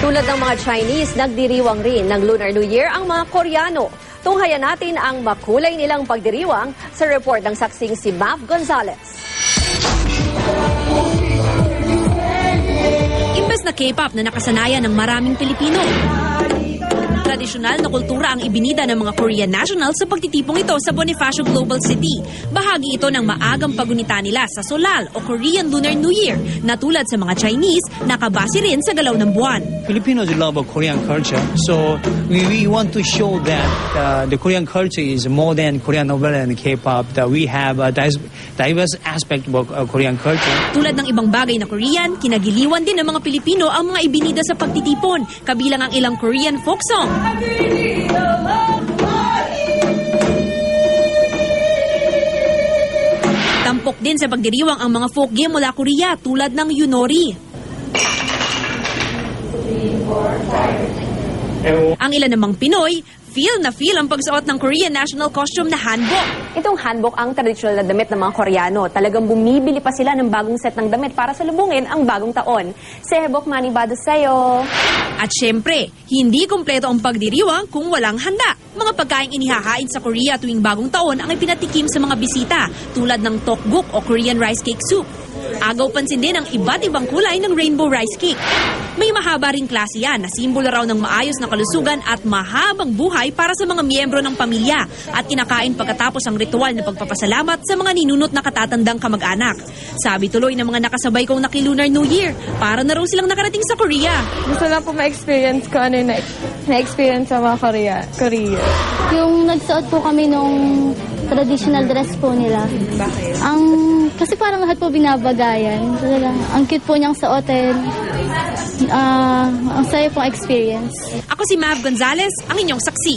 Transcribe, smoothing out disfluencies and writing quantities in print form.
Tulad ng mga Chinese, nagdiriwang rin ng Lunar New Year ang mga Koreano. Tunghayan natin ang makulay nilang pagdiriwang sa report ng saksing si Mav Gonzalez. Imbes na K-pop na nakasanayan ng maraming Pilipino, tradisyonal na kultura ang ibinida ng mga Korean nationals sa pagtitipong ito sa Bonifacio Global City. Bahagi ito ng maagang pagunita nila sa Solal o Korean Lunar New Year na tulad sa mga Chinese, nakabase rin sa galaw ng buwan. Filipinos love Korean culture, so we want to show that the Korean culture is more than Korean novel and K-pop. That we have a diverse aspect of Korean culture. Tulad ng ibang bagay na Korean, kinagiliwan din ng mga Pilipino ang mga ibinida sa pagtitipon, kabilang ang ilang Korean folk song. Tampok din sa pagdiriwang ang mga folk game mula Korea tulad ng Yunori. Ang ilan namang Pinoy, feel ang pagsuot ng Korean national costume na hanbok. Itong hanbok ang tradisyonal na damit ng mga Koreano. Talagang bumibili pa sila ng bagong set ng damit para salubungin ang bagong taon. Sehebok manibado sa'yo. At syempre, hindi kumpleto ang pagdiriwang kung walang handa. Mga pagkaing inihahain sa Korea tuwing bagong taon ang ipinatikim sa mga bisita tulad ng tteokguk o Korean rice cake soup. Agaw pansin din ang iba't ibang kulay ng rainbow rice cake. May mahaba ring klase yan na simbolo raw ng maayos na kalusugan at mahabang buhay para sa mga miyembro ng pamilya at kinakain pagkatapos ang ritual na pagpapasalamat sa mga ninunot na katatandang kamag-anak. Sabi tuloy ng mga nakasabay kong naki-Lunar New Year, para na raw silang nakarating sa Korea. Gusto lang po ma-experience ko ano yung na-experience sa mga Korea. Yung nagsuot po kami nung traditional dress po nila. Bakit? Kasi parang lahat po binabagayan. Talagang, ang cute po niyang suotin. Ang saya pong experience. Ako si Mav Gonzalez, ang inyong saksi.